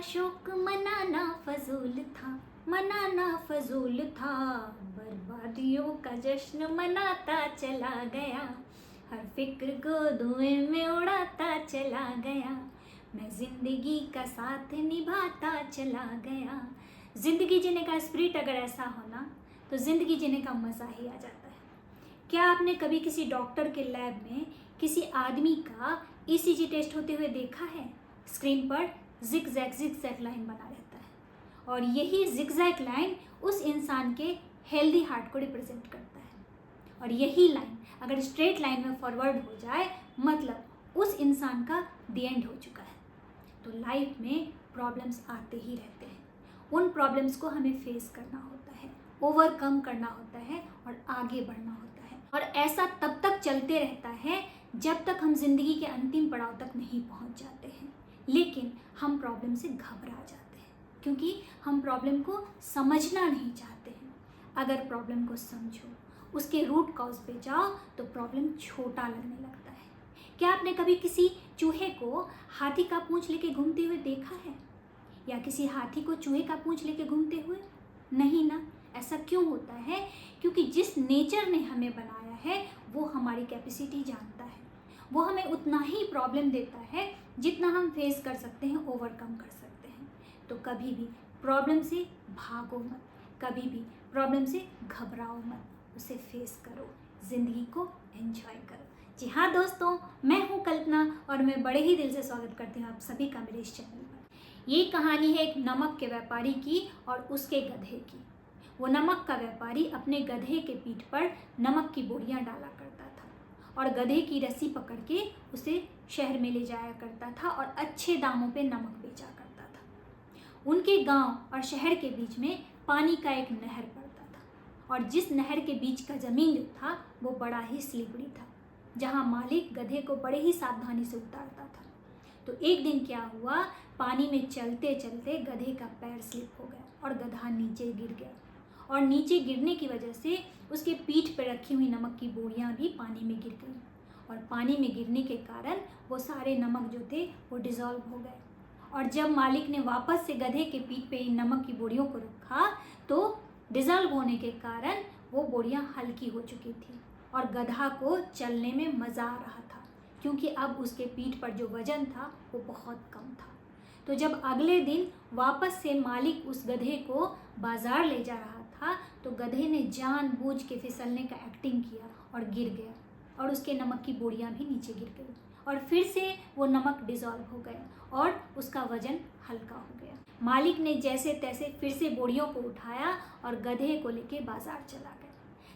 शौक मनाना फजूल था, मनाना फजूल था, बर्बादियों का जश्न मनाता चला गया, हर फिक्र को धुएं में उड़ाता चला गया, मैं जिंदगी का साथ निभाता चला गया। जिंदगी जीने का स्पिरिट अगर ऐसा हो ना तो जिंदगी जीने का मज़ा ही आ जाता है। क्या आपने कभी किसी डॉक्टर के लैब में किसी आदमी का ईसीजी टेस्ट होते हुए देखा है? स्क्रीन पर जिग-जैग लाइन बना रहता है और यही जिग-जैग लाइन उस इंसान के हेल्दी हार्ट को रिप्रेजेंट करता है। और यही लाइन अगर स्ट्रेट लाइन में फॉरवर्ड हो जाए मतलब उस इंसान का द एंड हो चुका है। तो लाइफ में प्रॉब्लम्स आते ही रहते हैं, उन प्रॉब्लम्स को हमें फेस करना होता है, ओवरकम करना होता है और आगे बढ़ना होता है। और ऐसा तब तक चलते रहता है जब तक हम जिंदगी के अंतिम पड़ाव तक नहीं पहुंच जाते हैं। लेकिन हम प्रॉब्लम से घबरा जाते हैं क्योंकि हम प्रॉब्लम को समझना नहीं चाहते हैं। अगर प्रॉब्लम को समझो, उसके रूट कॉज पे जाओ तो प्रॉब्लम छोटा लगने लगता है। क्या आपने कभी किसी चूहे को हाथी का पूंछ लेके घूमते हुए देखा है या किसी हाथी को चूहे का पूंछ लेके घूमते हुए? नहीं ना। ऐसा क्यों होता है? क्योंकि जिस नेचर ने हमें बनाया है वो हमारी कैपेसिटी जानता है। वो हमें उतना ही प्रॉब्लम देता है जितना हम फेस कर सकते हैं, ओवरकम कर सकते हैं। तो कभी भी प्रॉब्लम से भागो मत, कभी भी प्रॉब्लम से घबराओ मत, उसे फेस करो, ज़िंदगी को एंजॉय करो। जी हाँ दोस्तों, मैं हूँ कल्पना और मैं बड़े ही दिल से स्वागत करती हूँ आप सभी का मेरे इस चैनल पर। ये कहानी है एक नमक के व्यापारी की और उसके गधे की। वो नमक का व्यापारी अपने गधे के पीठ पर नमक की बोरियां डाला करता था और गधे की रस्सी पकड़ के उसे शहर में ले जाया करता था और अच्छे दामों पे नमक बेचा करता था। उनके गांव और शहर के बीच में पानी का एक नहर पड़ता था और जिस नहर के बीच का ज़मीन जो था वो बड़ा ही स्लिपरी था, जहां मालिक गधे को बड़े ही सावधानी से उतारता था। तो एक दिन क्या हुआ, पानी में चलते चलते गधे का पैर स्लिप हो गया और गधा नीचे गिर गया और नीचे गिरने की वजह से उसके पीठ पर रखी हुई नमक की बोरियां भी पानी में गिर गई और पानी में गिरने के कारण वो सारे नमक जो थे वो डिज़ोल्व हो गए। और जब मालिक ने वापस से गधे के पीठ पे इन नमक की बोरियों को रखा तो डिज़ोल्व होने के कारण वो बोरियां हल्की हो चुकी थी और गधा को चलने में मज़ा आ रहा था क्योंकि अब उसके पीठ पर जो वज़न था वो बहुत कम था। तो जब अगले दिन वापस से मालिक उस गधे को बाज़ार ले जा रहा था तो गधे ने जानबूझ के फिसलने का एक्टिंग किया और गिर गया और उसके नमक की बोरियां भी नीचे गिर गई और फिर से वो नमक डिज़ोल्व हो गया और उसका वज़न हल्का हो गया। मालिक ने जैसे तैसे फिर से बोरियों को उठाया और गधे को लेके बाज़ार चला गया।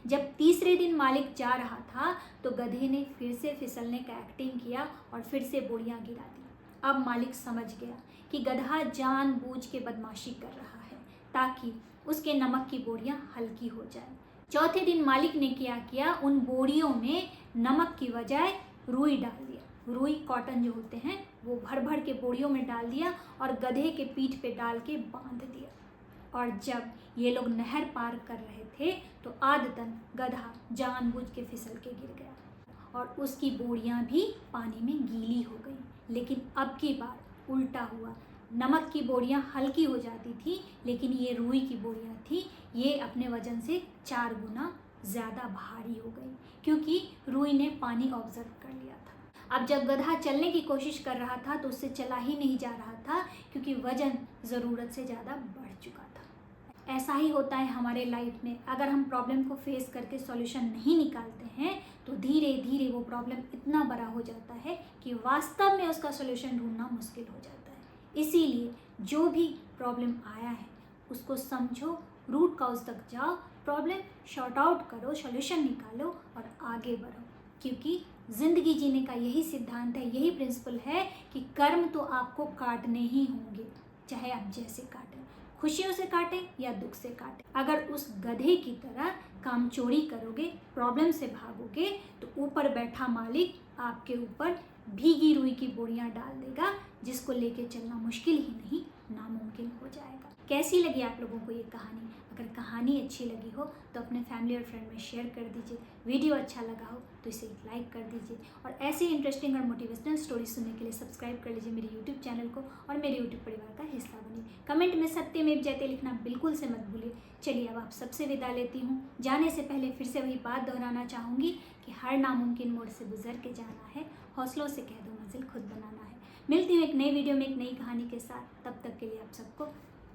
जब तीसरे दिन मालिक जा रहा था तो गधे ने फिर से फिसलने का एक्टिंग किया और फिर से बोरियां गिरा दी। अब मालिक समझ गया कि गधा जानबूझ के बदमाशी कर रहा है ताकि उसके नमक की बोरियां हल्की हो जाए। चौथे दिन मालिक ने क्या किया, उन बोरियों में नमक की बजाय रुई डाल दिया। रुई कॉटन जो होते हैं वो भर भर के बोरियों में डाल दिया और गधे के पीठ पे डाल के बांध दिया। और जब ये लोग नहर पार कर रहे थे तो आदतन गधा जानबूझ के फिसल के गिर गया और उसकी बोरियां भी पानी में गीली हो गई। लेकिन अब की बार उल्टा हुआ, नमक की बोरियां हल्की हो जाती थी लेकिन ये रुई की बोरियां थी, ये अपने वजन से 4 गुना ज़्यादा भारी हो गई क्योंकि रुई ने पानी ऑब्जर्व कर लिया था। अब जब गधा चलने की कोशिश कर रहा था तो उससे चला ही नहीं जा रहा था क्योंकि वज़न ज़रूरत से ज़्यादा बढ़ चुका था। ऐसा ही होता है हमारे लाइफ में, अगर हम प्रॉब्लम को फेस करके सॉल्यूशन नहीं निकालते हैं तो धीरे धीरे वो प्रॉब्लम इतना बड़ा हो जाता है कि वास्तव में उसका सॉल्यूशन ढूंढना मुश्किल हो जाता है। इसीलिए जो भी प्रॉब्लम आया है उसको समझो, रूट कॉज तक जाओ, प्रॉब्लम शॉर्ट आउट करो, सॉल्यूशन निकालो और आगे बढ़ो। क्योंकि ज़िंदगी जीने का यही सिद्धांत है, यही प्रिंसिपल है कि कर्म तो आपको काटने ही होंगे, चाहे आप जैसे काटें, खुशियों से काटें या दुख से काटें। अगर उस गधे की तरह काम चोरी करोगे, प्रॉब्लम से भागोगे तो ऊपर बैठा मालिक आपके ऊपर भीगी रुई की बोरियां डाल देगा जिसको लेके चलना मुश्किल ही नहीं नामुमकिन हो जाएगा। कैसी लगी आप लोगों को ये कहानी? अगर कहानी अच्छी लगी हो तो अपने फैमिली और फ्रेंड में शेयर कर दीजिए। वीडियो अच्छा लगा हो तो इसे लाइक कर दीजिए और ऐसी इंटरेस्टिंग और मोटिवेशनल स्टोरी सुनने के लिए सब्सक्राइब कर लीजिए मेरे यूट्यूब चैनल को और मेरे यूट्यूब परिवार का हिस्सा बनिए। कमेंट में सत्यमेव जयते लिखना बिल्कुल से मत भूलिए। चलिए अब आप सबसे विदा लेती हूँ। जाने से पहले फिर से वही बात दोहराना चाहूँगी कि हर नामुमकिन मोड़ से गुजर के जाना है, हौसलों से कह दो मंजिल खुद बनाना है। मिलती हूँ एक नई वीडियो में एक नई कहानी के साथ। तब तक के लिए आप सबको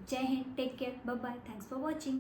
जय हिंद, take care, bye bye, thanks for watching.